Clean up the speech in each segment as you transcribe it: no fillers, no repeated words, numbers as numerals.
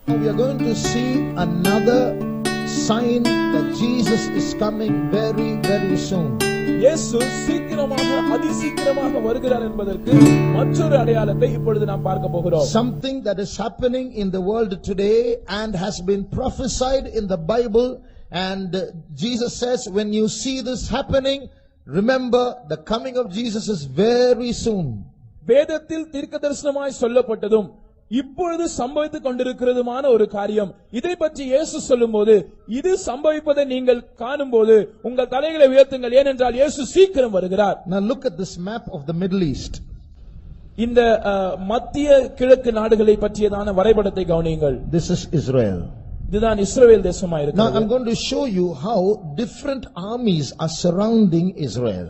We are going to see another sign that Jesus is coming very, very soon. இயேசு சீக்கிரமாக அதிசீக்கிரமாக வருகிறார் என்பதற்கு மற்றொரு அடையாளத்தை இப்பொழுது நாம் பார்க்க போகிறோம். Something that is happening in the world today and has been prophesied in the Bible, and Jesus says, when you see this happening, remember the coming of Jesus is very soon. வேதத்தில் தீர்க்கதரிசனமாய் சொல்லப்பட்டதும் இப்பொழுது சம்பவித்துக் கொண்டிருக்கிறதுமான ஒரு காரியம். இதை பற்றி இயேசு சொல்லும்போது, இது சம்பவிப்பதை நீங்கள் காணும்போது உங்கள் தலைகளை உயர்த்துங்கள், ஏனென்றால் இயேசு சீக்கிரம் வருகிறார். Now look at this map of the Middle East. இந்த மத்திய கிழக்கு நாடுகளை பற்றியதான வரைபடத்தை கவனியுங்கள். This is Israel. இதுதான் இஸ்ரவேல் தேசமா Now இருக்கிறது. I'm going to show you how different armies are surrounding Israel.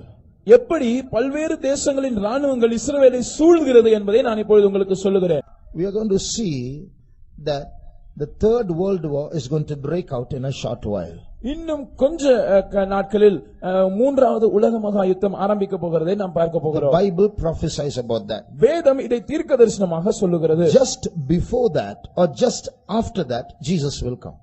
எப்படி பல்வேறு தேசங்களின் ராணுவங்கள் இஸ்ரவேலை சூழ்கிறது என்பதை நான் இப்பொழுது உங்களுக்கு சொல்லுகிறேன். We are going to see that the third world war is going to break out in a short while. இன்னும் கொஞ்ச நாட்களில் மூன்றாவது உலக மகா யுத்தம் ஆரம்பிக்க போகிறதை நாம் பார்க்க போகிறோம். The Bible prophesies about that. வேதம் இதை தீர்க்கதரிசனமாக சொல்லுகிறது. Just before that or just after that, Jesus will come.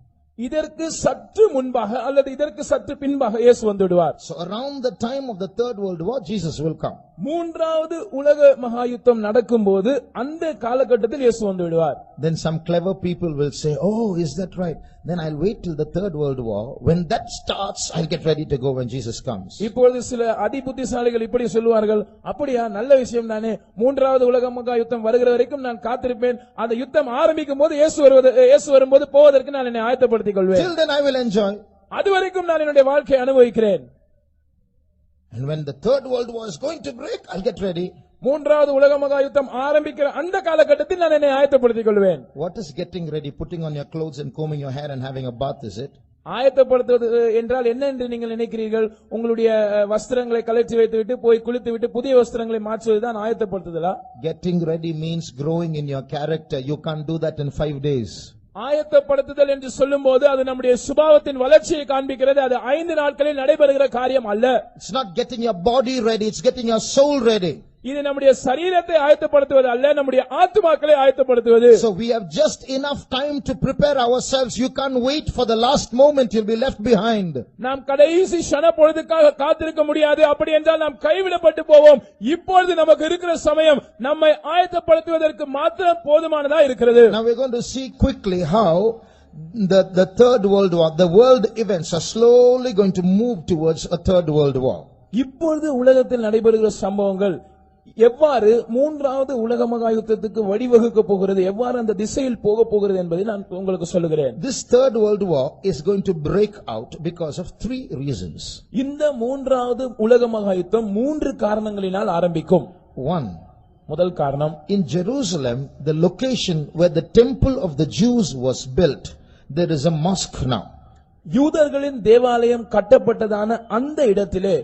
இதற்கு சற்று முன்பாக அல்லது இதற்கு சற்று பின்பாக இயேசு வந்து விடுவார். So around the time of the third world war, Jesus will come. மூன்றாவது உலக மகா யுத்தம் நடக்கும்போது அந்த காலகட்டத்தில் இயேசு வந்து விடுவார். Then some clever people will say, oh, is that right? Then I'll wait till the third world war. When that starts, I'll get ready to go when Jesus comes. இப்பொழுது சில அதிபுத்திசாலிகள் இப்படி சொல்லுவார்கள், அப்படியா, நல்ல விஷயம் தானே, மூன்றாவது உலக மகா யுத்தம் வருகிற வரைக்கும் நான் காத்திருப்பேன், அந்த யுத்தம் ஆரம்பிக்கும் போது இயேசு வரும்போது போவதற்கு நான் என்னை ஆயத்தப்படுத்திக் கொள்வேன். Till then I will enjoy. அதுவரைக்கும் நான் என்னுடைய வாழ்க்கையை அனுபவிக்கிறேன். And when the third world war is going to break, I'll get ready. மூன்றாவது உலக மகா யுத்தம் ஆரம்பிக்கிற அந்த காலகட்டத்தில் நான் என்னை ஆயத்தப்படுத்திக் கொள்வேன். What is getting ready? Putting on your clothes and combing your hair and having a bath, is it? ஆயத்தப்படுத்துவது என்றால் என்ன என்று நீங்கள் நினைக்கிறீர்கள்? உங்களுடைய வஸ்திரங்களை கழற்றி வைத்துவிட்டு போய் குளித்துவிட்டு புதிய வஸ்திரங்களை மாற்றுவதுதான் ஆயத்தப்படுத்துதலா? Getting ready means growing in your character. You can't do that in 5 days. ஆயத்தப்படுத்துதல் என்று சொல்லும்போது அது நம்முடைய சுபாவத்தின் வளர்ச்சியை காண்பிக்கிறது. அது 5 நாட்களில் நடைபெறுகிற காரியம் அல்ல. It's not getting your body ready, it's getting your soul ready. இது நம்முடைய சரீரத்தை ஆயத்தப்படுத்துவது அல்ல, நம்முடைய ஆத்துமாக்களை ஆயத்தப்படுத்துவது. So we have just enough time to prepare ourselves. You can't wait for the last moment, you'll be left behind. நாம் கடைசி க்ஷண பொழுதுக்காக காத்திருக்க முடியாது. அப்படி என்றால் நாம் கைவிடப்பட்டு போவோம். இப்பொழுது நமக்கு இருக்கிற சமயம் நம்மை ஆயத்தப்படுத்துவதற்கு மாத்திரம் போதுமானதா இருக்கிறது. Now we're going to see quickly how the third world war, the world events are slowly going to move towards a third world war. இப்பொழுது உலகத்தில் நடைபெறுகிற சம்பவங்கள் எவ்வாறு மூன்றாவது உலக மகா யுத்தத்துக்கு வழிவகுக்க போகிறது, எவ்வாறு அந்த திசையில் போக போகிறது என்பதை நான் உங்களுக்கு சொல்லுகிறேன். This third world war is going to break out because of 3 reasons. இந்த மூன்றாவது உலக மகா யுத்தம் 3 காரணங்களினால் ஆரம்பிக்கும். 1. முதல் காரணம், in Jerusalem, the location where the temple of the Jews was built, there is a mosque now. யூதர்களின் தேவாலயம் கட்டப்பட்டதான அந்த இடத்திலே,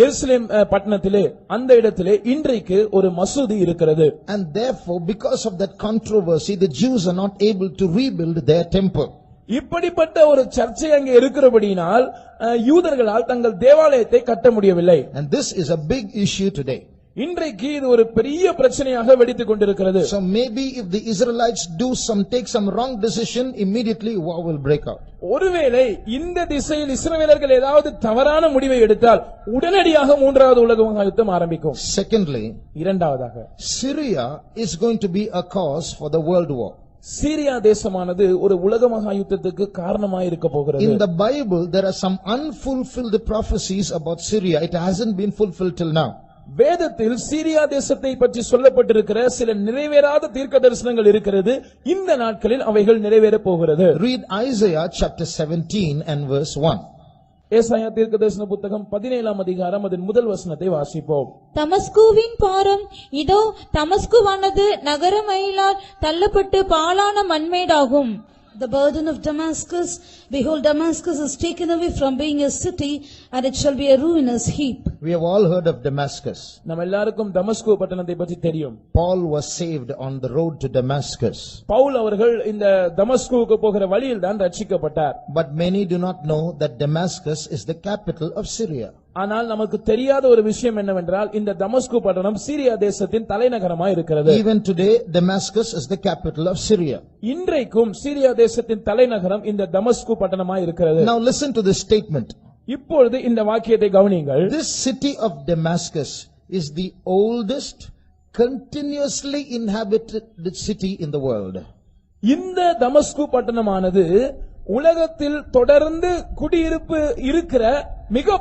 எருசலேம் பட்டணத்திலே, அந்த இடத்திலே இன்றைக்கு ஒரு மசூதி இருக்கிறது. And therefore, because of that controversy, the Jews are not able to rebuild their temple. இப்படிப்பட்ட ஒரு சர்ச்சை அங்கே இருக்கிறபடியினால் யூதர்களால் தங்கள் தேவாலயத்தை கட்ட முடியவில்லை. And this is a big issue today. இன்றைக்கு இது ஒரு பெரிய பிரச்சனையாக வெடித்துக் கொண்டிருக்கிறது. So maybe if the Israelites take some wrong decision, immediately war will break out. ஒருவேளை இந்த திசையில் இஸ்ரவேலர்கள் ஏதாவது தவறான முடிவை எடுத்தால் உடனடியாக மூன்றாவது உலக மகா யுத்தம் ஆரம்பிக்கும். Secondly, இரண்டாவதாக, Syria is going to be a cause for the world war. Syria தேசமானது ஒரு உலக மகா யுத்தத்துக்கு காரணமாக இருக்க போகிறது. In the Bible, there are some unfulfilled prophecies about Syria. It hasn't been fulfilled till now. வேதத்தில் சீரியா தேசத்தை பற்றி சொல்லப்பட்டிருக்கிற சில நிறைவேறாத தீர்க்க தரிசனங்கள் இருக்கிறது. இந்த நாட்களில் அவைகள் நிறைவேற போகிறது. Read Isaiah chapter 17 and verse 1. ஏசாயா தீர்க்க தரிசன புத்தகம் 17ஆம் அதிகாரம் அதன் முதல் வசனத்தை வாசிப்போம். தமஸ்குவின் பாரம் இதோ, தமஸ்குவானது நகரமயிலால் தள்ளப்பட்டு பாழான மண்மேடாகும். The burden of Damascus, behold, Damascus is taken away from being a city, and it shall be a ruinous heap. We have all heard of Damascus. நம்ம எல்லாருக்கும் தமஸ்கு பட்டணத்தை பற்றி தெரியும். Paul was saved on the road to Damascus. Pavul அவர்கள் இந்த தமஸ்குவுக்கு போகிற வழியில் தான் ரட்சிக்கப்பட்டார். But many do not know that Damascus is the capital of Syria. ஆனால் நமக்கு தெரியாத ஒரு விஷயம் என்னவென்றால் இந்த தமஸ்கு பட்டணம் சீரியா தேசத்தின் தலைநகரமாய் இருக்கிறது. Even today Damascus is the capital of Syria. இன்றைக்கும் சீரியா தேசத்தின் தலைநகரம் இந்த தமஸ்கு பட்டணமாய் இருக்கிறது. Now listen to this statement. இப்பொழுது இந்த வாக்கியத்தை கவனியுங்கள். This city of Damascus is the oldest continuously inhabited city in the world. இந்த தமஸ்கு பட்டணமானது உலகத்தில் தொடர்ந்து குடியிருப்பு இருக்கிற மிக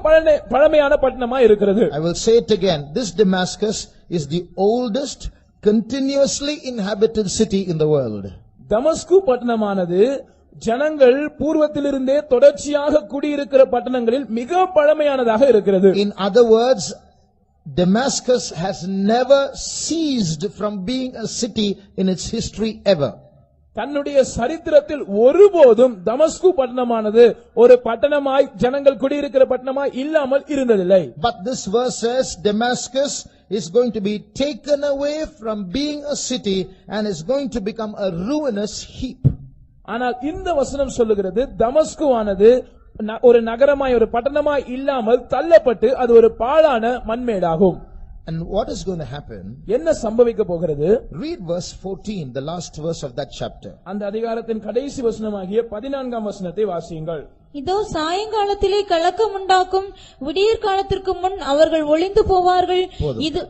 பழமையான பட்டணமா இருக்கிறது. I will say it again. This Damascus is the oldest continuously inhabited city in the world. தமஸ்கு பட்டணமானது ஜனங்கள் பூர்வத்திலிருந்தே தொடர்ச்சியாக குடியிருக்கிற பட்டணங்களில் மிக பழமையானதாக இருக்கிறது. In other words, Damascus has never ceased from being a city in its history ever. தன்னுடைய சரித்திரத்தில் ஒருபோதும் தமஸ்கு பட்டணமானது ஒரு பட்டணமாய் ஜனங்கள் குடியிருக்கிற பட்டணமாய் இல்லாமல் இருந்ததில்லை. But this verse says Damascus is going to be taken away from being a city and is going to become a ruinous heap. ஆனால் இந்த வசனம் சொல்லுகிறது தமஸ்குவானது ஒரு நகரமாய் ஒரு பட்டணமாய் இல்லாமல் தள்ளப்பட்டு அது ஒரு பாழான மண்மேடாகும். And what is going to happen? என்ன சம்பவிக்க போகிறது? Read verse 14, the last verse of that chapter. அந்த அதிகாரத்தின் கடைசி வசனமாகிய 14ஆம் வசனத்தை வாசியுங்கள். இதோ சாயங்காலத்திலே கலக்கம் உண்டாக்கும், விடியற் காலத்திற்கு முன் அவர்கள் ஒளிந்து போவார்கள். இது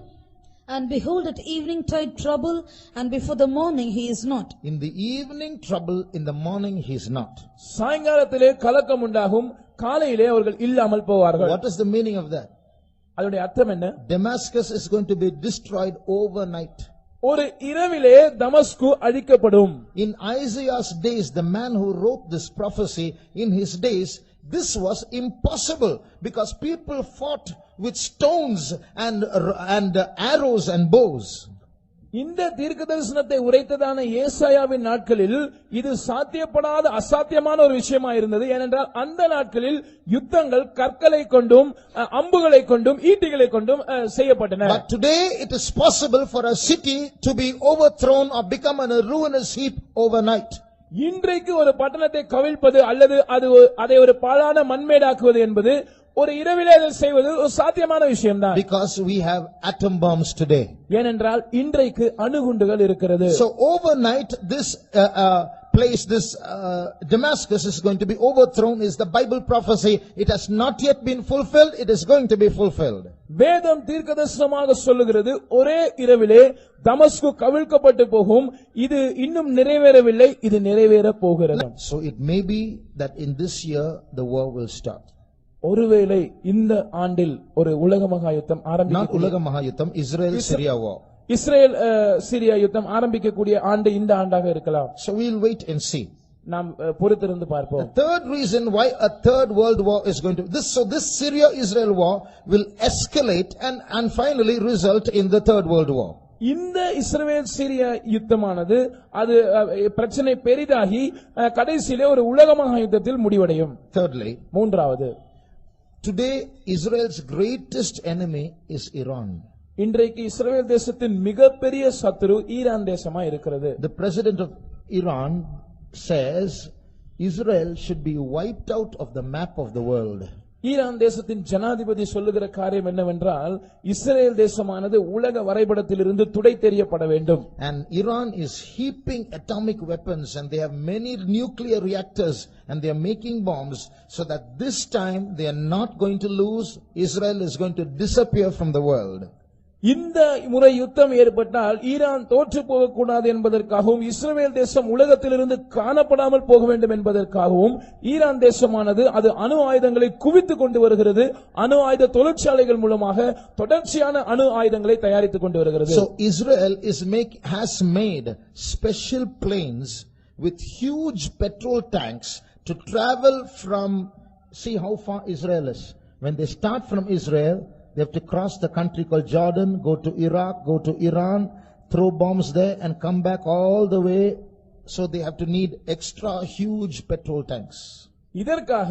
And behold, at evening tide trouble, and before the morning he is not. In the evening trouble, in the morning he is not. சாயங்காலத்திலே கலக்கம் உண்டாகும், காலையிலே அவர்கள் இல்லாமல் போவார்கள். What is the meaning of that? அதோட அர்த்தம் என்ன? Damascus is going to be destroyed overnight. ஒரு இரவிலே தமஸ்கு அழிக்கப்படும். In Isaiah's days, the man who wrote this prophecy, in his days, this was impossible because people fought with stones and arrows and bows. இந்த தீர்க்கதரிசனத்தை உரைத்ததான ஏசாயாவின் நாட்களில் இது சாத்தியப்படாத அசாத்தியமான ஒரு விஷயமா இருந்தது. ஏனென்றால் அந்த நாட்களில் யுத்தங்கள் கற்களை கொண்டும் அம்புகளை கொண்டும் ஈட்டிகளை கொண்டும் செய்யப்பட்டன. But today it is possible for a city to be overthrown or become a ruinous heap overnight. இன்றைக்கு ஒரு பட்டணத்தை கவிழ்ப்பது அல்லது அதை ஒரு பாழான மண்மேடாக்குவது என்பது ஒரு இரவிலே அதை செய்வது ஒரு சாத்தியமான விஷயம்தான். Because we have atom bombs today. ஏனென்றால் இன்றைக்கு அணுகுண்டுகள் இருக்கிறது. So overnight this place, this Damascus is going to be overthrown is the Bible prophecy. It has not yet been fulfilled. It is going to be fulfilled. வேதம் தீர்க்கதரிசனமாக சொல்லுகிறது ஒரே இரவிலே தமஸ்கு கவிழ்க்கப்பட்டு போகும். இது இன்னும் நிறைவேறவில்லை, இது நிறைவேற போகிறது. So it may be that in this year the war will start. ஒருவேளை இந்த ஆண்டில் ஒரு உலக மகா யுத்தம் Not உலக மகா யுத்தம், Israel Syria war. Israel Syria யுத்தம் ஆரம்பிக்கக்கூடிய ஆண்டு இந்த ஆண்டாக இருக்கலாம். So we'll wait and see. நாம் பொறுத்திருந்து பார்ப்போம். The third reason why a third world war is going to this Syria Israel war will escalate and finally result in the third world war. இந்த இஸ்ரவேல் சிரியா யுத்தமானது அது பிரச்சனை பெரிதாகி கடைசியிலே ஒரு உலக மகா யுத்தத்தில் முடிவடையும். Thirdly, மூன்றாவது, today Israel's greatest enemy is Iran. இன்றைக்கு இஸ்ரவேல் தேசத்தின் மிகப்பெரிய சத்துரு ஈரான் தேசமா இருக்கிறது. The president of Iran says Israel should be wiped out of the map of the world. Iran தேசத்தின் ஜனாதிபதி சொல்லுகிற காரியம் என்னவென்றால் இஸ்ரேல் தேசமானது உலக வரைபடத்திலிருந்து துடை தெரியப்பட வேண்டும். And Iran is heaping atomic weapons and they have many nuclear reactors and they are making bombs so that this time they are not going to lose. Israel is going to disappear from the world. இந்த முறை யுத்தம் ஏற்பட்டால் Iran தோற்று போகக்கூடாது என்பதற்காகவும் இஸ்ரவேல் தேசம் உலகத்திலிருந்து காணப்படாமல் போக வேண்டும் என்பதற்காகவும் ஈரான் தேசமானது அது அணு ஆயுதங்களை குவித்துக் கொண்டு வருகிறது. அணு ஆயுத தொழிற்சாலைகள் மூலமாக தொடர்ச்சியான அணு ஆயுதங்களை தயாரித்துக் கொண்டு வருகிறது. So Israel has made special planes with huge petrol tanks to travel from, see how far Israel is. When they start from Israel, they have to cross the country called Jordan, go to Iraq, go to Iran, throw bombs there and come back all the way. So they have to need extra huge petrol tanks. இதற்காக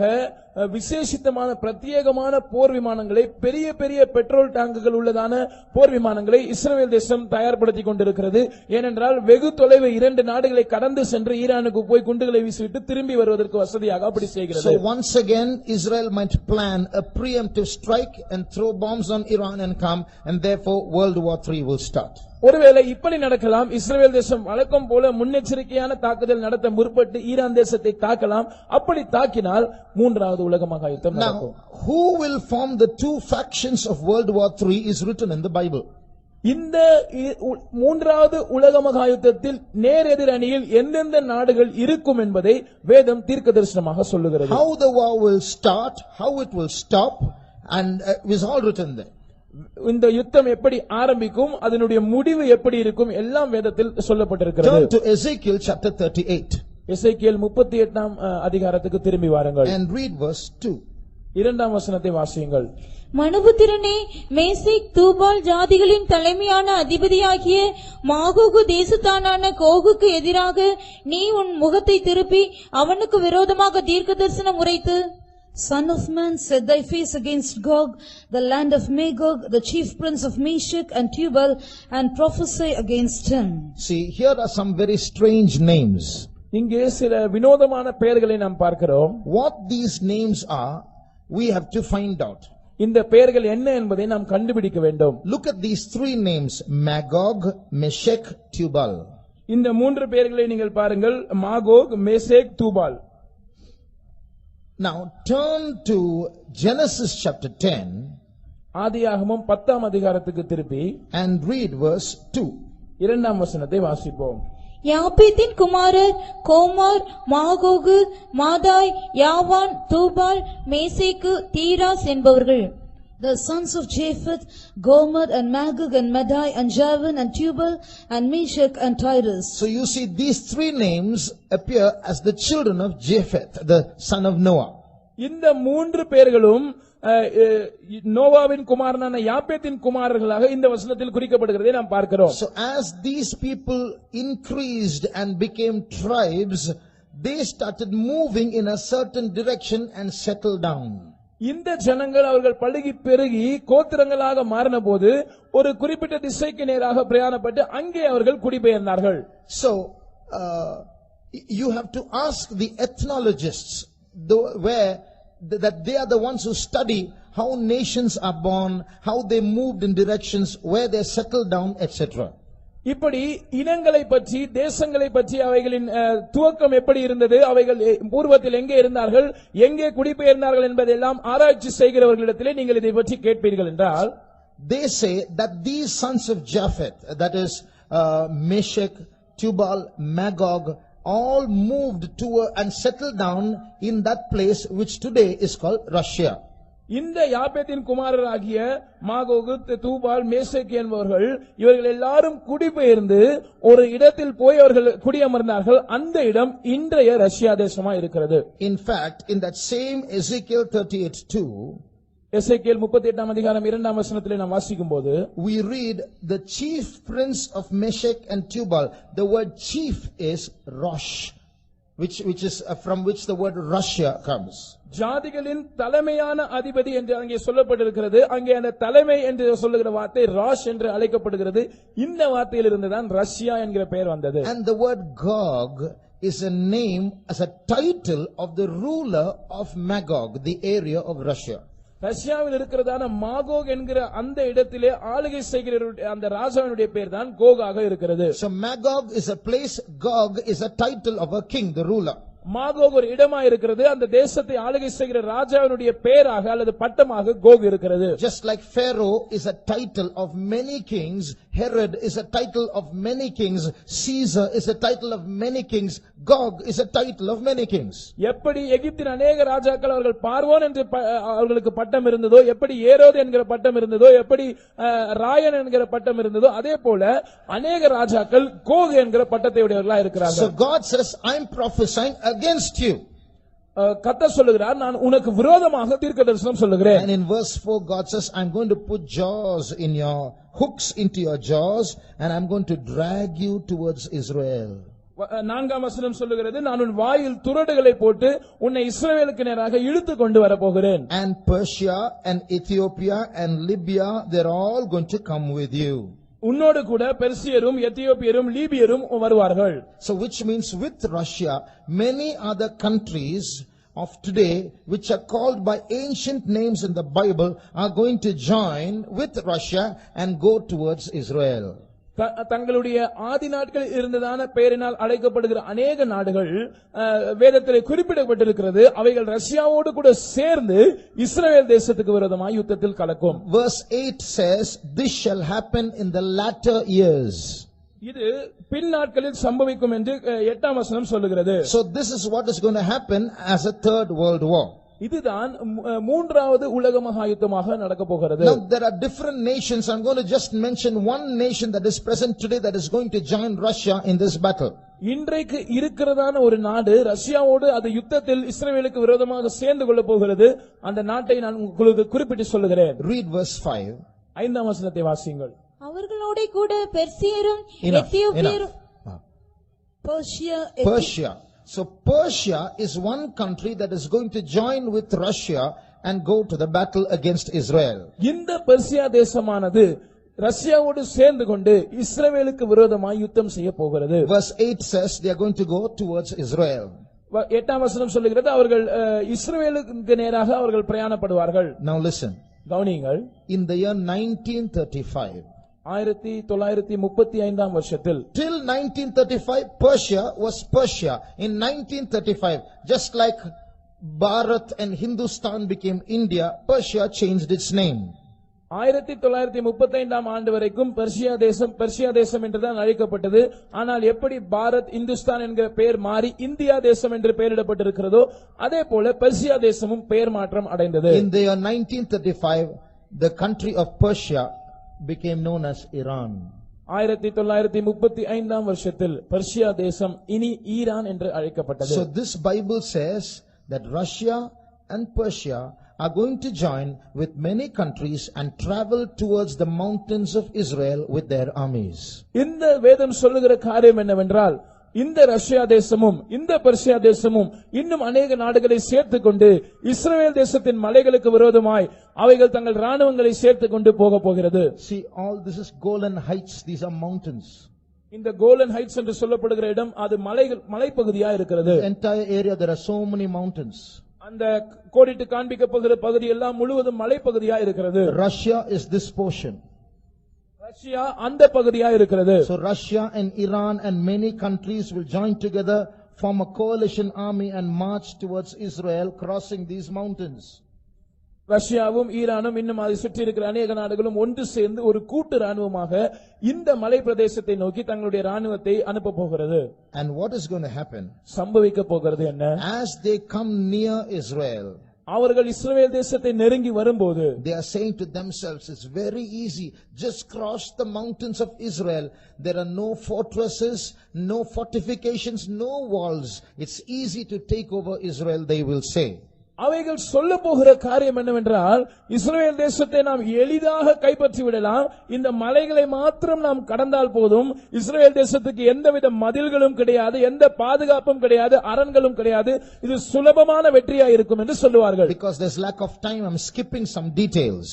விசேஷித்தமான பிரத்யேகமான போர் விமானங்களை, பெரிய பெரிய petrol டாங்குகள் உள்ளதான போர் விமானங்களை இஸ்ரவேல் தேசம் தயார்படுத்திக் கொண்டிருக்கிறது. ஏனென்றால் வெகு தொலைவு 2 நாடுகளை கடந்து சென்று ஈரானுக்கு போய் குண்டுகளை வீசிவிட்டு திரும்பி வருவதற்கு வசதியாக அப்படி செய்கிறது. So once again Israel might plan a preemptive strike and throw bombs on Iran and come, and therefore World War III will start. ஒருவேளை இப்படி நடக்கலாம். இஸ்ரவேல் தேசம் வழக்கம் போல முன்னெச்சரிக்கையான தாக்குதல் நடத்த முற்பட்டு ஈரான் தேசத்தை தாக்கலாம். அப்படி தாக்கினால் மூன்றாவது உலக மகா யுத்தம் நடக்கும். Now, who will form the 2 factions of World War III is written in the Bible. இந்த மூன்றாவது உலக மகா யுத்தத்தில் நேரெதிர் அணியில் எந்தெந்த நாடுகள் இருக்கும் என்பதை வேதம் தீர்க்கதரிசனமாக சொல்லுகிறது. How the war will start, how it will stop, and is all written there. இந்த யுத்தம் எப்படி ஆரம்பிக்கும், அதனுடைய முடிவு எப்படி இருக்கும், எல்லாம் வேதத்தில் சொல்லப்பட்டிருக்கிறது. Turn to Ezekiel chapter 38. எசேக்கியேல் 38ஆம் அதிகாரத்துக்கு திரும்பி வாருங்கள். And read verse 2. 2ஆம் வசனத்தை வாசியுங்கள். மனுபுத்திரனே, மேசேக் தூபால் ஜாதிகளின் தலைமையான அதிபதியாகிய மாகோகு தேசத்தானான கோகுக்கு எதிராக நீ உன் முகத்தை திருப்பி அவனுக்கு விரோதமாக தீர்க்கதரிசனம் உரைத்து, Son of man, set thy face against Gog, the land of Magog, the chief prince of Meshech and Tubal, and prophesy against him. See, here are some very strange names. இங்கே சில வினோதமான பெயர்களை நாம் பார்க்கிறோம். What these names are, we have to find out. இந்த பெயர்கள் என்ன என்பதை நாம் கண்டுபிடிக்க வேண்டும். Look at these 3 names: Magog, Meshech, Tubal. இந்த 3 பெயர்களை நீங்கள் பாருங்கள்: Magog, Meshach, Tubal. Now turn to Genesis chapter 10 ஆதியாகமம் 10ஆம் அதிகாரத்துக்கு திருப்பி and read verse 2. 2ஆம் வசனத்தை வாசிப்போம். யாப்பேத்தின் குமாரர் கோமார், மாகோகு, மாதாய், யாவான், தூபால், மேசேக்கு, தீராஸ் என்பவர்கள். The sons of Japheth, Gomer and Magog and Madai and Javan and Tubal and Meshech and Tyrus. So you see, these 3 names appear as the children of Japheth, the son of Noah. இந்த 3 பேர்களும் நோவாவின் குமாரனான யாப்பேத்தின் குமாரர்களாக இந்த வசனத்தில் குறிக்கப்படுகிறதை நாம் பார்க்கிறோம். So as these people increased and became tribes, they started moving in a certain direction and settled down. இந்த ஜனங்கள் அவர்கள் பழுகி பெருகி கோத்திரங்களாக மாறின போது ஒரு குறிப்பிட்ட திசைக்கு நேராக பிரயாணப்பட்டு அங்கே அவர்கள் குடிபெயர்ந்தார்கள். So you have to ask the ethnologists that they are the ones who study how nations are born, how they moved in directions, where they settled down, etc. இப்படி இனங்களை பற்றி, தேசங்களை பற்றி, அவைகளின் துவக்கம் எப்படி இருந்தது, அவைகள் பூர்வத்தில் எங்கே இருந்தார்கள், எங்கே குடிபெயர்ந்தார்கள் என்பதெல்லாம் ஆராய்ச்சி செய்கிறவர்களிடத்திலே நீங்கள் இதை பற்றி கேட்பீர்கள் என்றால், they say that these sons of Japheth, that is Meshech, Tubal, Magog, all moved to and settled down in that place which today is called Russia. இந்த யாப்பேத்தின் குமாரராகிய மாகோகு, தூபால், மேசேக் என்பவர்கள் இவர்கள் எல்லாரும் குடிபெயர்ந்து ஒரு இடத்தில் போய் அவர்கள் குடியமர்ந்தார்கள். அந்த இடம் இன்றைய ரஷ்யா தேசமா இருக்கிறது. In fact, in that same Ezekiel 38:2, எசேக்கியேல் 38ஆம் அதிகாரம் 2ஆம் வசனத்திலே நாம் வாசிக்கும்போது, we read the chief prince of Meshech and Tubal. The word chief is Rosh, which is from which the word Russia comes. ஜாதிகளின் தலைமையான அதிபதி என்று அங்கே சொல்லப்பட்டிருக்கிறது. அங்கே அந்த தலைமை என்று சொல்லுகிற வார்த்தை ராஷ் என்று அழைக்கப்படுகிறது. இந்த வார்த்தையிலிருந்து தான் ரஷ்யா என்கிற பெயர் வந்தது. And the word Gog is a name, as a title of the ruler of Magog, the area of Russia. ரஷ்யாவில் இருக்கிறதான மாகோக் என்கிற அந்த இடத்திலே ஆளுகை செய்கிற அந்த ராஜாவினுடைய பெயர் தான் கோகாக இருக்கிறது. So Magog is a place, Gog is a title of a king, the ruler. Magog ஒரு இடமா இருக்கிறது. அந்த தேசத்தை ஆளுகை செய்கிற ராஜாவினுடைய பெயராக அல்லது பட்டமாக கோக் இருக்கிறது. Just like Pharaoh is a title of many kings, Herod is a title of many kings, Caesar is a title of many kings, Gog is a title of many kings. எப்படி எகிப்தின் अनेक ராஜாக்கள் அவர்கள் பார்வோன் என்று அவர்களுக்கு பட்டம் இருந்ததோ, எப்படி ஏரோது என்கிற பட்டம் இருந்ததோ, எப்படி ராயன் என்கிற பட்டம் இருந்ததோ, அதே போல अनेक ராஜாக்கள் கோக் என்கிற பட்டத்தை உடையவர்களாக இருக்கிறார்கள். So God says, I am prophesying against you. கர்த்தர் சொல்லுகிறார், நான் உனக்கு விரோதமாக தீர்க்கதரிசனம் சொல்லுகிறேன். And in verse 4 God says, I'm going to put jaws in your hooks into your jaws and I'm going to drag you towards Israel. நான்காம் வசனம் சொல்லுகிறது, நான் உன் வாயில் துறடுகளை போட்டு உன்னை இஸ்ரவேலுக்கு நேராக இழுத்து கொண்டு வரப்போகிறேன். And Persia and Ethiopia and Libya, they're all going to come with you. உன்னோடு கூட பெர்சியரும் எத்தியோப்பியரும் லீபியரும் வருவார்கள். So which means with Russia, many other countries of today which are called by ancient names in the Bible are going to join with Russia and go towards Israel. தங்களுடைய ஆதி நாட்கள் இருந்ததான பெயரினால் அழைக்கப்படுகிற அநேக நாடுகள் வேதத்திலே குறிப்பிடப்பட்டிருக்கிறது. அவைகள் ரஷ்யாவோடு கூட சேர்ந்து இஸ்ரவேல் தேசத்துக்கு விரோதமாக யுத்தத்தில் கலக்கும். Verse 8 says, this shall happen in the latter years. இது பின் நாட்களில் சம்பவிக்கும் என்று 8ஆம் வசனம் சொல்லுகிறது. So this is what is going to happen as a third world war. இதுதான் மூன்றாவது உலக மகா யுத்தமாக நடக்க போகிறது. Now there are different nations. I'm going to just mention one nation that is present today that is going to join Russia in this battle. இன்றைக்கு இருக்கிறதான ஒரு நாடு ரஷ்யாவோடு அது யுத்தத்தில் இஸ்ரவேலுக்கு விரோதமாக சேர்ந்து கொள்ள போகிறது. அந்த நாட்டை நான் உங்களுக்கு குறிப்பிட்டு சொல்லுகிறேன். Read verse 5. 5ஆம் வசனத்தை வாசியுங்கள். அவர்களோட கூட பெர்சியரும் எத்தியோப்பியரும் Persia. So Persia is one country that is going to join with Russia and go to the battle against Israel. இந்த பெர்சியா தேசமானது ரஷ்யாவோடு சேர்ந்து கொண்டு இஸ்ரவேலுக்கு விரோதமாக யுத்தம் செய்ய போகிறது. Verse 8 says they are going to go towards Israel. 8ஆம் வசனம் சொல்லுகிறது, அவர்கள் இஸ்ரவேலுக்கு நேராக அவர்கள் பிரயாணப்படுவார்கள். Now listen. கவனியுங்கள். In the year 1935, 1935ஆம் வருஷத்தில், till 1935 Persia was Persia. In 1935, just like Bharat and Hindustan became India, Persia changed its name. 1935ஆம் ஆண்டு வரைக்கும் பெர்சியா தேசம் என்றுதான் அழைக்கப்பட்டது. ஆனால் எப்படி பாரத் இந்துஸ்தான் என்கிற பெயர் மாறி இந்தியா தேசம் என்று பெயரிடப்பட்டிருக்கிறதோ அதே போல பெர்சியா தேசமும் பெயர் மாற்றம் அடைந்தது. In the year 1935, the country of Persia became known as Iran. 1935ஆம் வருஷத்தில் பெர்சியா தேசம் இனி ஈரான் என்று அழைக்கப்பட்டது. So this Bible says that Russia and Persia are going to join with many countries and travel towards the mountains of Israel with their armies. இந்த வேதம் சொல்லுகிற காரியம் என்னவென்றால், இந்த ரஷ்யா தேசமும் இந்த பெர்சியா தேசமும் இன்னும் அநேக நாடுகளை சேர்த்துக் கொண்டு இஸ்ரவேல் தேசத்தின் மலைகளுக்கு விரோதமாய் அவைகள் தங்கள் ராணுவங்களை சேர்த்துக் கொண்டு போக போகிறது. See, all this is Golan Heights. These are mountains. இந்த கோலன் ஹைட்ஸ் என்று சொல்லப்படுகிற இடம் அது மலைப்பகுதியா இருக்கிறது. The entire area there are so many mountains. அந்த கோடிட்டு காண்பிக்கப்படுகிற பகுதி எல்லாம் முழுவதும் மலைப்பகுதியா இருக்கிறது. Russia is this portion. Russia அந்த பகுதியா இருக்கிறது. So Russia and Iran and many countries will join together, form a coalition army and march towards Israel, crossing these mountains. ரஷ்யாவும் ஈரானும் இன்னும் அதை சுற்றி இருக்கிற அநேக நாடுகளும் ஒன்று சேர்ந்து ஒரு கூட்டு ராணுவமாக இந்த மலை பிரதேசத்தை நோக்கி தங்களுடைய ராணுவத்தை அனுப்ப போகிறது. And what is going to happen? சம்பவிக்க போகிறது என்ன? As they come near Israel, அவர்கள் இஸ்ரவேல் தேசத்தை நெருங்கி வரும்போது they are saying to themselves, it's very easy, just cross the mountains of Israel. There are no fortresses, no fortifications, no walls. It's easy to take over Israel, they will say. அவைகள் சொல்ல போகிற காரியம் என்னவென்றால், இஸ்ரவேல் தேசத்தை நாம் எளிதாக கைப்பற்றி விடலாம், இந்த மலைகளை மாத்திரம் நாம் கடந்தால் போதும், இஸ்ரவேல் தேசத்துக்கு எந்தவித மதில்களும் கிடையாது, எந்த பாதுகாப்பும் கிடையாது, அரண்களும் கிடையாது, இது சுலபமான வெற்றியா இருக்கும் என்று சொல்லுவார்கள். Because there's lack of time, I'm skipping some details.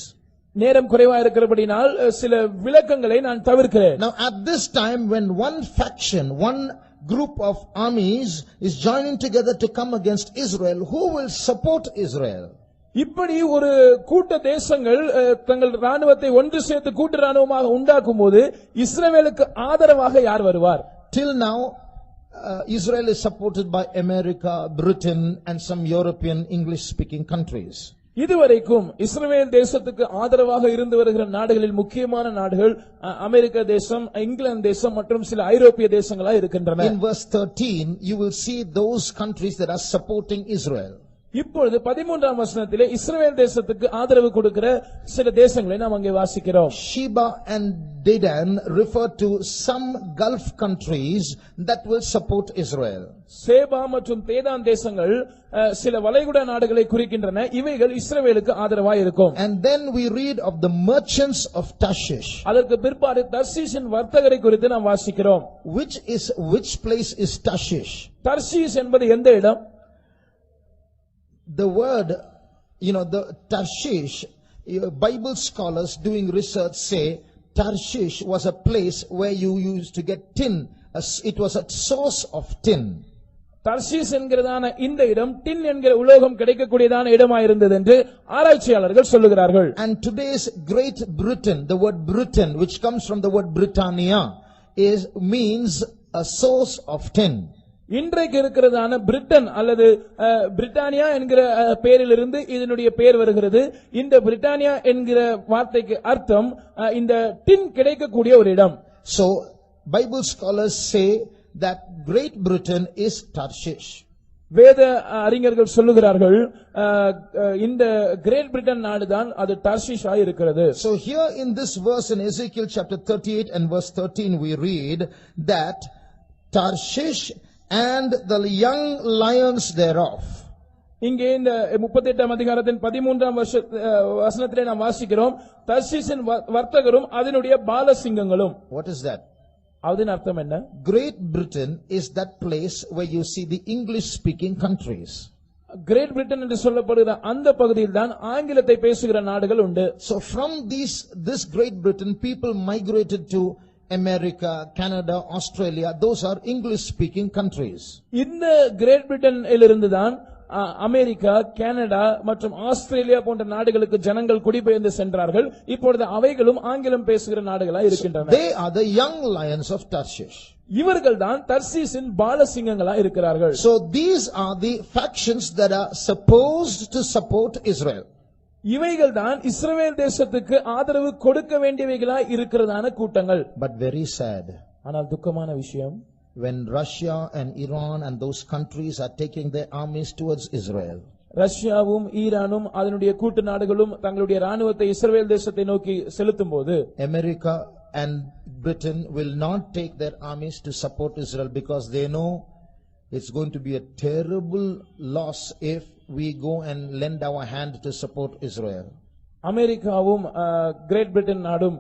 நேரம் குறைவா இருக்கிறபடினால் சில விளக்கங்களை நான் தவிர்க்கிறேன். Now at this time, when one faction, one group of armies is joining together to come against Israel, who will support Israel? இப்படி ஒரு கூட்ட தேசங்கள் தங்கள் ராணுவத்தை ஒன்று சேர்த்து கூட்டு ராணுவமாக உண்டாக்கும் போது இஸ்ரவேலுக்கு ஆதரவாக யார் வருவார்? Till now, Israel is supported by America, Britain and some European English speaking countries. இதுவரைக்கும் இஸ்ரவேல் தேசத்துக்கு ஆதரவாக இருந்து வருகிற நாடுகளில் முக்கியமான நாடுகள் அமெரிக்க தேசம், இங்கிலாந்து தேசம் மற்றும் சில ஐரோப்பிய தேசங்களா இருக்கின்றன. In verse 13 you will see those countries that are supporting Israel. இப்பொழுது 13ஆம் வசனத்திலே இஸ்ரவேல் தேசத்துக்கு ஆதரவு கொடுக்கிற சில தேசங்களை நாம் அங்கே வாசிக்கிறோம். Sheba and Dedan refer to some Gulf countries that will support Israel. சேபா மற்றும் தேதான் தேசங்கள் சில வளைகுடா நாடுகளை குறிக்கின்றன. இவைகள் இஸ்ரவேலுக்கு ஆதரவாய் இருக்கும். And then we read of the merchants of Tarshish. அதற்கு பிற்பாடு தர்ஷீஷின் வர்த்தகரை குறித்து நாம் வாசிக்கிறோம். Which place is Tarshish? Tarshish என்பது எந்த இடம்? The word, the Tarshish, Bible scholars doing research say Tarshish was a place where you used to get tin. It was a source of tin. தர்ஷீஸ் என்கிறதான இந்த இடம் டின் என்கிற உலோகம் கிடைக்கக்கூடியதான இடமாயிருந்தது என்று ஆராய்ச்சியாளர்கள் சொல்லுகிறார்கள். And today's Great Britain, the word Britain, which comes from the word Britannia, means a source of tin. இன்றைக்கு இருக்கிறதான பிரிட்டன் அல்லது பிரிட்டானியா என்கிற பெயரிலிருந்து இதனுடைய பெயர் வருகிறது. இந்த பிரிட்டானியா என்கிற வார்த்தைக்கு அர்த்தம் இந்த டின் கிடைக்கக்கூடிய ஒரு இடம். So Bible scholars say that Great Britain is Tarshish. வேத அறிஞர்கள் சொல்லுகிறார்கள் இந்த கிரேட் பிரிட்டன் நாடுதான் அது டார்ஷிஷ் ஆய் இருக்கிறது. So here in this verse in Ezekiel chapter 38 and verse 13 we read that Tarshish and the young lions thereof. இங்கே இந்த 38ஆம் அதிகாரத்தின் 13ஆம் வசனத்திலே நாம் வாசிக்கிறோம் தர்ஷீஷின் வர்த்தகரும் அதனுடைய பாலசிங்கங்களும். What is that? அதன் அர்த்தம் என்ன? Great Britain is that place where you see the English speaking countries. Great Britain என்று சொல்லப்படுகிற அந்த பகுதியில் தான் ஆங்கிலத்தை பேசுகிற நாடுகள் உண்டு. So from this Great Britain people migrated to America, Canada, Australia. Those are English speaking countries. இந்த கிரேட் பிரிட்டனிலிருந்து தான் அமெரிக்கா, கனடா மற்றும் ஆஸ்திரேலியா போன்ற நாடுகளுக்கு ஜனங்கள் குடிபெயர்ந்து சென்றார்கள். இப்பொழுது அவைகளும் ஆங்கிலம் பேசுகிற நாடுகளாய் இருக்கின்றன. They are the young lions of Tarshish. இவர்கள் தான் தர்ஷீஷின் பாலசிங்கங்களாய் இருக்கிறார்கள். So these are the factions that are supposed to support Israel. இவைகள் தான் இஸ்ரவேல் தேசத்துக்கு ஆதரவு கொடுக்க வேண்டியவைகளாய் இருக்கிறதான கூட்டங்கள். But very sad. ஆனால் துக்கமான விஷயம், when Russia and Iran and those countries are taking their armies towards Israel. ரஷ்யாவும் ஈரானும் அதனுடைய கூட்டு நாடுகளும் தங்களுடைய ராணுவத்தை இஸ்ரவேல் தேசத்தை நோக்கி செலுத்தும்போது America and Britain will not take their armies to support Israel because they know it's going to be a terrible loss if we go and lend our hand to support Israel. அமெரிக்காவும் great Britain நாடும்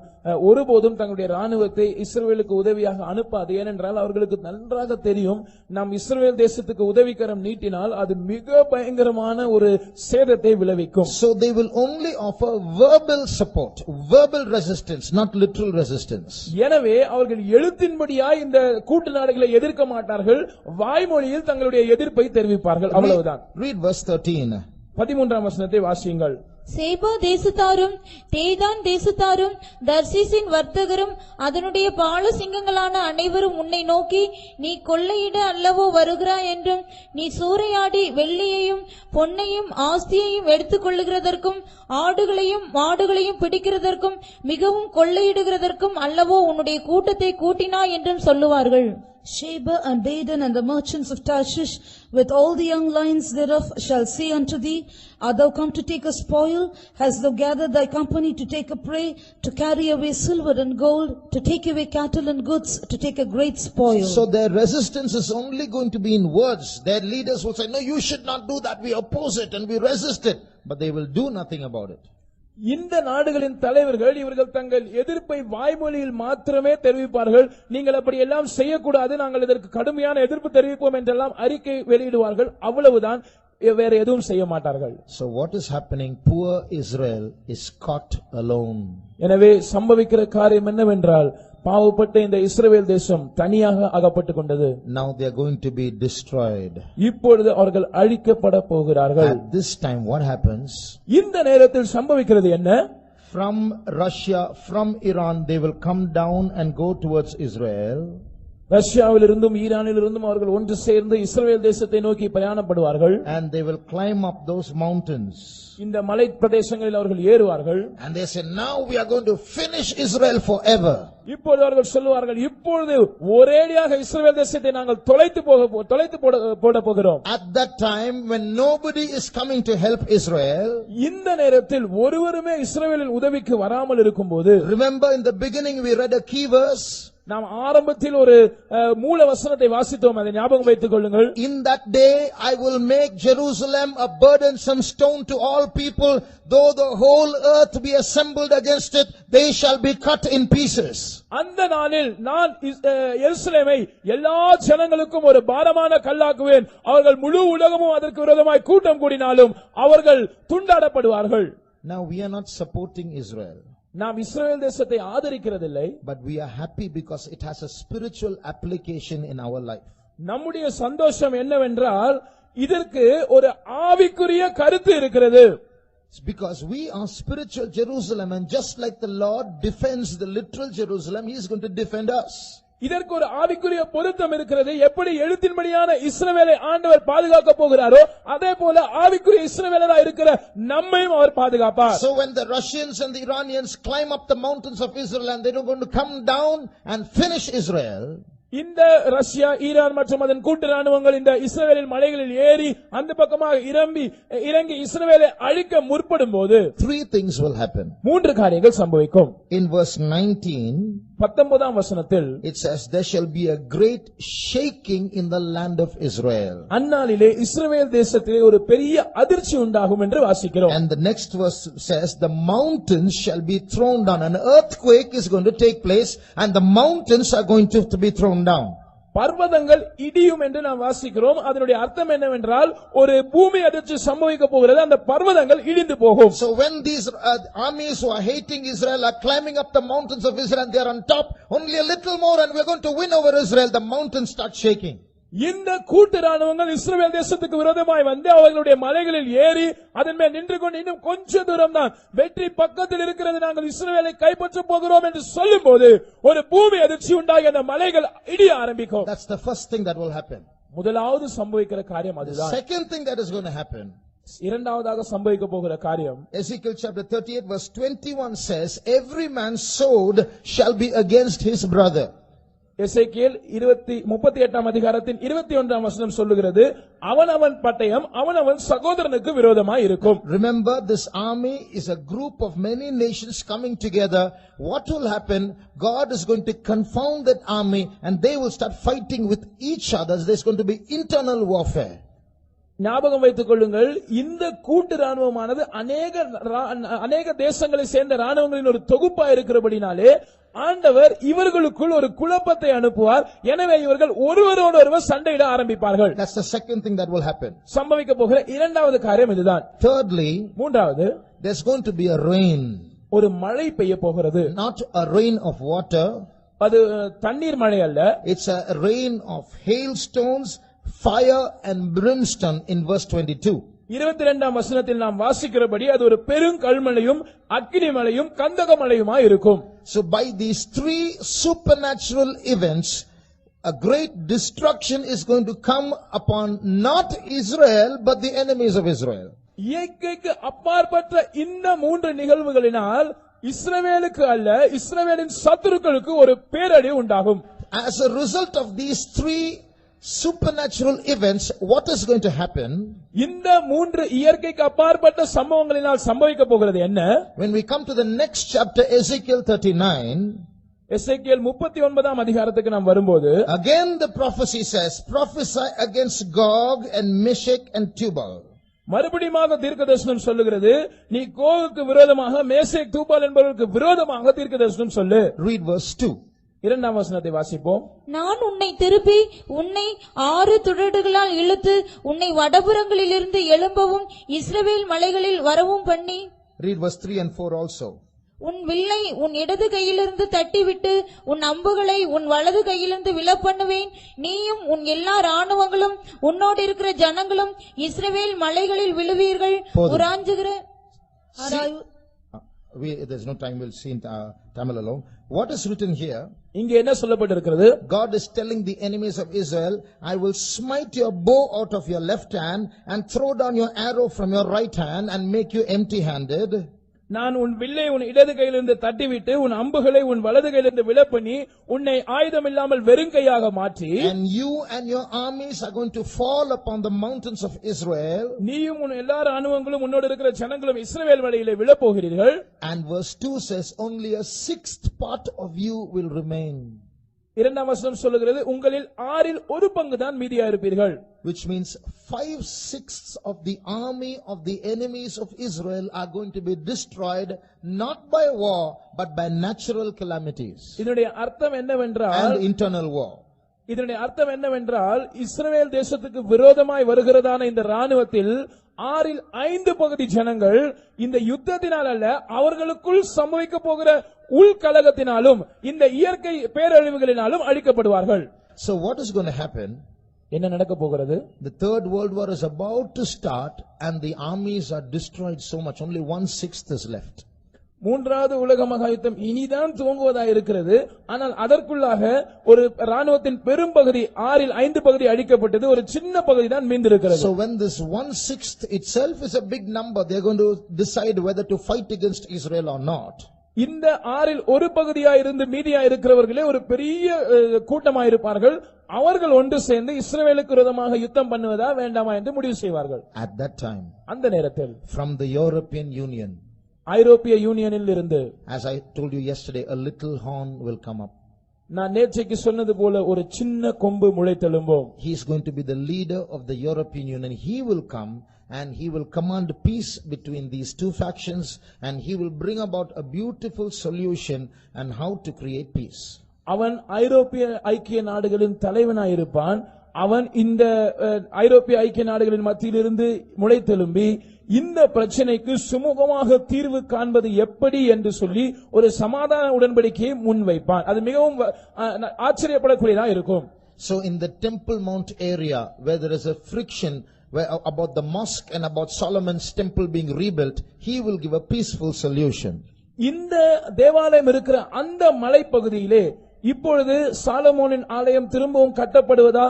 ஒருபோதும் தங்களுடைய ராணுவத்தை இஸ்ரவேலுக்கு உதவியாக அனுப்பாது. ஏனென்றால் அவர்களுக்கு நன்றாக தெரியும் நாம் இஸ்ரவேல் தேசத்துக்கு உதவிக்கரம் நீட்டினால் அது மிக பயங்கரமான ஒரு சேதத்தை விளைவிக்கும். So they will only offer verbal support, verbal resistance, not literal resistance. எனவே அவர்கள் எழுத்தின்படியாய் இந்த கூட்டு நாடுகளை எதிர்க்க மாட்டார்கள், வாய்மொழியில் தங்களுடைய எதிர்ப்பை தெரிவிப்பார்கள், அவ்வளவுதான். Read verse 13. 13ஆம் வசனத்தை வாசியுங்கள். சேபா தேசத்தாரும் தேதான் தேசத்தாரும் தர்ஷீஷின் வர்த்தகரும் அதனுடைய பாலசிங்கங்களான அனைவரும் உன்னை நோக்கி நீ கொள்ளையிட அல்லவோ வருகிறாய் என்றும் நீ சூறையாடி வெள்ளியையும் பொன்னையும் ஆஸ்தியையும் எடுத்துக் கொள்ளுகிறதற்கும் ஆடுகளையும் மாடுகளையும் பிடிக்கிறதற்கும் மிகவும் கொள்ளையிடுகிறதற்கும் அல்லவோ உன்னுடைய கூட்டத்தை கூட்டினாய் என்றும் சொல்லுவார்கள். Sheba and Dedan and the merchants of Tarshish with all the young lions thereof shall say unto thee, art thou come to take a spoil? Hast thou gathered thy company to take a prey, to carry away silver and gold, to take away cattle and goods, to take a great spoil? So their resistance is only going to be in words. Their leaders will say, no, you should not do that. We oppose it and we resist it. But they will do nothing about it. இந்த நாடுகளின் தலைவர்கள் இவர்கள் தங்கள் எதிர்ப்பை வாய்மொழியில் மாத்திரமே தெரிவிப்பார்கள். நீங்கள் அப்படி எல்லாம் செய்யக்கூடாது, நாங்கள் இதற்கு கடுமையான எதிர்ப்பு தெரிவிப்போம் என்றெல்லாம் அறிக்கை வெளியிடுவார்கள், அவ்வளவுதான், வேற எதுவும் செய்ய மாட்டார்கள். So what is happening? Poor Israel is caught alone. எனவே சம்பவிக்கிற காரியம் என்னவென்றால் பாவப்பட்ட இந்த இஸ்ரவேல் தேசம் தனியாக அகப்பட்டுக் கொண்டது. Now they are going to be destroyed. இப்பொழுது அவர்கள் அழிக்கப்பட போகிறார்கள். At this time what happens? இந்த நேரத்தில் சம்பவிக்கிறது என்ன? From Russia, from Iran, they will come down and go towards Israel. ரஷ்யாவிலிருந்தும் ஈரானிலிருந்தும் அவர்கள் ஒன்று சேர்ந்து இஸ்ரவேல் தேசத்தை நோக்கி பிரயாணப்படுவார்கள். And they will climb up those mountains. இந்த மலை பிரதேசங்களில் அவர்கள் ஏறுவார்கள். And they say, now we are going to finish Israel forever. இப்பொழுது அவர்கள் சொல்லுவார்கள், இப்பொழுது ஒரேடியாக இஸ்ரவேல் தேசத்தை நாங்கள் தொலைத்து போட போகிறோம். At that time when nobody is coming to help Israel, இந்த நேரத்தில் ஒருவருமே இஸ்ரவேலின் உதவிக்கு வராமல் இருக்கும்போது, remember in the beginning we read a key verse. நாம் ஆரம்பத்தில் ஒரு மூல வசனத்தை வாசித்தோம், அதை ஞாபகம் வைத்துக் கொள்ளுங்கள். In that day I will make Jerusalem a burdensome stone to all people, though the whole earth be assembled against it, they shall be cut in pieces. அந்த நாளில் நான் எருசலேமை எல்லா ஜனங்களுக்கும் ஒரு பாரமான கல்லாக்குவேன், அவர்கள் முழு உலகமும் அதற்கு விரோதமாய் கூட்டம் கூடினாலும் அவர்கள் துண்டாடப்படுவார்கள். Now we are not supporting Israel, நாம் இஸ்ரவேல் தேசத்தை ஆதரிக்கிறதில்லை, but we are happy because it has a spiritual application in our life. நம்முடைய சந்தோஷம் என்னவென்றால் இதற்கு ஒரு ஆவிக்குரிய கருத்து இருக்கிறது. It's because we are spiritual Jerusalem, and just like the Lord defends the literal Jerusalem, He is going to defend us. இதற்கு ஒரு ஆவிக்குரிய பொருத்தம் இருக்கிறது. எப்படி எழுத்தின்படியான இஸ்ரவேலை ஆண்டவர் பாதுகாக்க போகிறாரோ, அதே போல ஆவிக்குரிய இஸ்ரவேலராய் இருக்கிற நம்மையும் அவர் பாதுகாப்பார். So when the Russians and the Iranians climb up the mountains of Israel and they are going to come down and finish Israel, இந்த ரஷ்யா, ஈரான் மற்றும் அதன் கூட்டு ராணுவங்கள் இந்த இஸ்ரவேலின் மலைகளில் ஏறி அந்த பக்கமாக இறங்கி இஸ்ரவேலை அழிக்க முற்படும் போது 3 things will happen. 3 காரியங்கள் சம்பவிக்கும். In verse 19, 19ஆம் வசனத்தில் it says, there shall be a great shaking in the land of Israel. அந்நாளிலே இஸ்ரவேல் தேசத்திலே ஒரு பெரிய அதிர்ச்சி உண்டாகும் என்று வாசிக்கிறோம். And the next verse says, the mountains shall be thrown down. An earthquake is going to take place and the mountains are going to be thrown down. பர்வதங்கள் இடியும் என்று நாம் வாசிக்கிறோம். அதனுடைய அர்த்தம் என்னவென்றால் ஒரு பூமி அதிர்ச்சி சம்பவிக்க போகிறது, அந்த பர்வதங்கள் இடிந்து போகும். So when these armies who are hating Israel are climbing up the mountains of Israel and they are on top, only a little more and we are going to win over Israel, the mountains start shaking. இந்த கூட்டு ராணுவங்கள் இஸ்ரவேல் தேசத்துக்கு விரோதமாய் வந்து அவர்களுடைய மலைகளில் ஏறி அதன் மேல் நின்று கொண்டு இன்னும் கொஞ்ச தூரம் தான் வெற்றி பக்கத்தில் இருக்கிறது, நாங்கள் இஸ்ரவேலை கைப்பற்ற போகிறோம் என்று சொல்லும் போது ஒரு பூமி அதிர்ச்சி உண்டாகி அந்த மலைகள் இடிய ஆரம்பிக்கும். That's the first thing that will happen. முதலாவது சம்பவிக்கிற காரியம் அதுதான். Second thing that is going to happen, இரண்டாவதாக சம்பவிக்க போகிற காரியம், Ezekiel chapter 38 verse 21 says, every man's sword shall be against his brother. எசேக்கியேல் 38ஆம் அதிகாரத்தின் 21ஆம் வசனம் சொல்லுகிறது, அவனவன் பட்டயம் அவனவன் சகோதரனுக்கு விரோதமாய் இருக்கும். Remember, this army is a group of many nations coming together. What will happen? God is going to confound that army and they will start fighting with each other. There's going to be internal warfare. ஞாபகம் வைத்துக் கொள்ளுங்கள், இந்த கூட்டு ராணுவமானது அநேக தேசங்களை சேர்ந்த ராணுவங்களின் ஒரு தொகுப்பா இருக்கிறபடினாலே ஆண்டவர் இவர்களுக்குள் ஒரு குழப்பத்தை அனுப்புவார். எனவே இவர்கள் ஒருவரோடு ஒருவர் சண்டையிட ஆரம்பிப்பார்கள். That's the second thing that will happen. சம்பவிக்க போகிற இரண்டாவது காரியம் இதுதான். Thirdly, மூன்றாவது, there's going to be a rain. ஒரு மழை பெய்ய போகிறது. Not a rain of water. அது தண்ணீர் மழை அல்ல. It's a rain of hailstones, fire and brimstone in verse 22. 22ஆம் வசனத்தில் நாம் வாசிக்கிறபடி அது ஒரு பெருங்கல்மழையும் அக்கினி மழையும் கந்தக மழையுமாய் இருக்கும். So by these 3 supernatural events, a great destruction is going to come upon not Israel but the enemies of Israel. இயற்கைக்கு அப்பாற்பட்ட இந்த 3 நிகழ்வுகளினால் இஸ்ரவேலுக்கு அல்ல, இஸ்ரவேலின் சத்துருக்களுக்கு ஒரு பேரழிவு உண்டாகும். As a result of these 3 supernatural events, what is going to happen? இந்த 3 இயற்கைக்கு அப்பாற்பட்ட சம்பவங்களினால் சம்பவிக்க போகிறது என்ன? When we come to the next chapter, Ezekiel 39, எசேக்கியேல் 39ஆம் அதிகாரத்துக்கு நாம் வரும்போது, again the prophecy says, prophesy against Gog and Meshech and Tubal. மறுபடியும் தீர்க்கதரிசனம் சொல்லுகிறது, நீ கோகுக்கு விரோதமாக மேசேக் தூபால் என்பவர்களுக்கு விரோதமாக தீர்க்கதரிசனம் சொல்லு. Read verse 2. 2ஆம் வசனத்தை வாசிப்போம். நான் உன்னை திருப்பி உன்னை 6 துறடுகளால் இழுத்து உன்னை வடபுறங்களிலிருந்து எழும்பவும் இஸ்ரவேல் மலைகளில் வரவும் பண்ணி. Read verse 3 and 4 also. உன் வில்லை உன் இடது கையிலிருந்து தட்டிவிட்டு உன் அம்புகளை உன் வலது கையிலிருந்து விழப்பண்ணுவேன். நீயும் உன் எல்லா ராணுவங்களும் உன்னோடு இருக்கிற ஜனங்களும் இஸ்ரவேல் மலைகளில் விழுவீர்கள். உராஞ்சுகிற there's no time, we'll see in Tamil alone. What is written here? இங்கே என்ன சொல்லப்பட்டிருக்கிறது? God is telling the enemies of Israel, I will smite your bow out of your left hand and throw down your arrow from your right hand and make you empty handed. நான் உன் வில்லை உன் இடது கையிலிருந்து தட்டிவிட்டு உன் அம்புகளை உன் வலது கையிலிருந்து விலப்பண்ணி உன்னை ஆயுதம் இல்லாமல் வெறுங்கையாக மாற்றி and you and your armies are going to fall upon the mountains of Israel. நீயும் உன் எல்லா ராணுவங்களும் உன்னோடு இருக்கிற ஜனங்களும் இஸ்ரவேல் மலையிலே விழப்போகிறீர்கள். And verse 2 says only a sixth part of you will remain. இரண்டாம் வசனம் சொல்லுகிறது உங்களில் ஆறில் ஒரு பங்கு தான் மீதியா இருப்பீர்கள். Which means 5/6 of the army of the enemies of Israel are going to be destroyed not by war but by natural calamities இதனுடைய அர்த்தம் என்னவென்றால் and internal war. இதனுடைய அர்த்தம் என்னவென்றால் இஸ்ரவேல் தேசத்துக்கு விரோதமாய் வருகிறதான இந்த ராணுவத்தில் 5 பகுதி ஜனங்கள் இந்த யுத்தத்தினால் அல்ல அவர்களுக்குள் சம்பவிக்க போகிற உள்கலகத்தினாலும் இந்த இயற்கை பேரழிவுகளினாலும் அழிக்கப்படுவார்கள். So what is going to happen? என்ன நடக்க போகிறது? The third world war is about to start and the armies are destroyed so much, only 1/6 is left. மூன்றாவது உலக மகா யுத்தம் இனிதான் துவங்குவதாக இருக்கிறது. ஆனால் அதற்குள்ளாக ஒரு ராணுவத்தின் பெரும் பகுதி 5 பகுதி அழிக்கப்பட்டது, ஒரு சின்ன பகுதி தான் மீந்திருக்கிறது. So when this 1/6 itself is a big number, they are going to decide whether to fight against Israel or not. இந்த 6 ஒரு பகுதியா இருந்து மீதியா இருக்கிறவர்களே ஒரு பெரிய கூட்டமா இருப்பார்கள். அவர்கள் ஒன்று சேர்ந்து இஸ்ரவேலுக்கு விரோதமாக யுத்தம் பண்ணுவதா வேண்டாமா என்று முடிவு செய்வார்கள். At that time, அந்த நேரத்தில் from the European Union, ஐரோப்பிய யூனியனில் இருந்து, as I told you yesterday, a little horn will come up. நான் நேற்றைக்கு சொன்னது போல ஒரு சின்ன கொம்பு முளைத்தெழும்பும். He is going to be the leader of the European Union. He will come and he will command peace between these two factions and he will bring about a beautiful solution and how to create peace. அவன் ஐரோப்பிய ஐக்கிய நாடுகளின் தலைவனாயிருப்பான். அவன் இந்த ஐரோப்பிய ஐக்கிய நாடுகளின் மத்தியிலிருந்து முளைத்தெழும்பி இந்த பிரச்சனைக்கு சுமூகமாக தீர்வு காண்பது எப்படி என்று சொல்லி ஒரு சமாதான உடன்படிக்கையை முன்வைப்பான். அது மிகவும் ஆச்சரியப்படக்கூடியதா இருக்கும். So in the Temple Mount area where there is a friction about the mosque and about Solomon's temple being rebuilt, he will give a peaceful solution. இந்த தேவாலயம் இருக்கிற அந்த மலைப்பகுதியிலே இப்பொழுது சாலமோனின் ஆலயம் திரும்பவும் கட்டப்படுவதா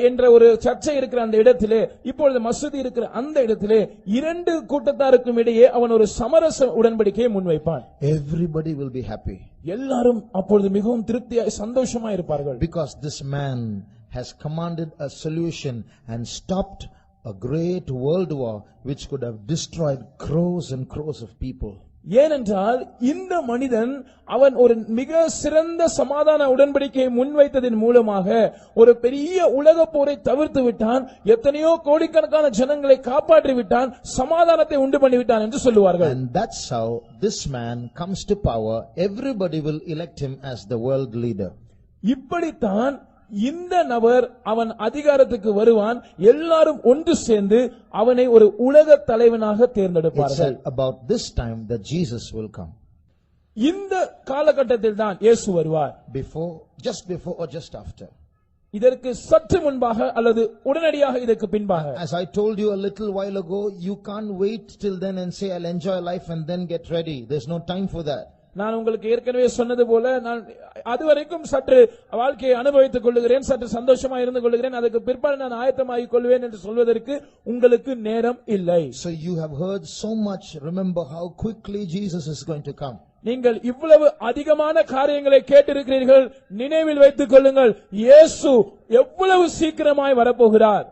என்ற ஒரு சர்ச்சை இருக்கிற அந்த இடத்திலே, இப்பொழுது மசூதி இருக்கிற அந்த இடத்திலே 2 கூட்டத்தாருக்கும் இடையே அவன் ஒரு சமரச உடன்படிக்கையை முன்வைப்பான். Everybody will be happy. எல்லாரும் அப்பொழுது மிகவும் திருப்தியாய் சந்தோஷமா இருப்பார்கள். Because this man has commanded a solution and stopped a great world war which could have destroyed crores and crores of people. ஏனென்றால் இந்த மனிதன் அவன் ஒரு மிக சிறந்த சமாதான உடன்படிக்கையை முன்வைத்ததன் மூலமாக ஒரு பெரிய உலக போரை தவிர்த்து விட்டான், எத்தனையோ கோடிக்கணக்கான ஜனங்களை காப்பாற்றி விட்டான், சமாதானத்தை உண்டு பண்ணிவிட்டான் என்று சொல்லுவார்கள். And that's how this man comes to power. Everybody will elect him as the world leader. இப்படித்தான் இந்த நபர் அவன் அதிகாரத்துக்கு வருவான். எல்லாரும் ஒன்று சேர்ந்து அவனை ஒரு உலக தலைவனாக தேர்ந்தெடுப்பார்கள். About this time that Jesus will come. இந்த காலகட்டத்தில் தான் இயேசு வருவார். Just before or just after? இதற்கு சற்று முன்பாக அல்லது உடனடியாக இதற்கு பின்பாக? As I told you a little while ago, you can't wait till then and say I'll enjoy life and then get ready. There's no time for that. நான் உங்களுக்கு ஏற்கனவே சொன்னது போல நான் அதுவரைக்கும் சற்று வாழ்க்கையை அனுபவித்துக் கொள்ளுகிறேன், சற்று சந்தோஷமா இருந்து கொள்ளுகிறேன், அதுக்கு பிற்பாடு நான் ஆயத்தமாகிக் கொள்வேன் என்று சொல்வதற்கு உங்களுக்கு நேரம் இல்லை. So you have heard so much. Remember how quickly Jesus is going to come. நீங்கள் இவ்வளவு அதிகமான காரியங்களை கேட்டிருக்கிறீர்கள். நினைவில் வைத்துக் கொள்ளுங்கள், இயேசு எவ்வளவு சீக்கிரமாய் வரப்போகிறார்.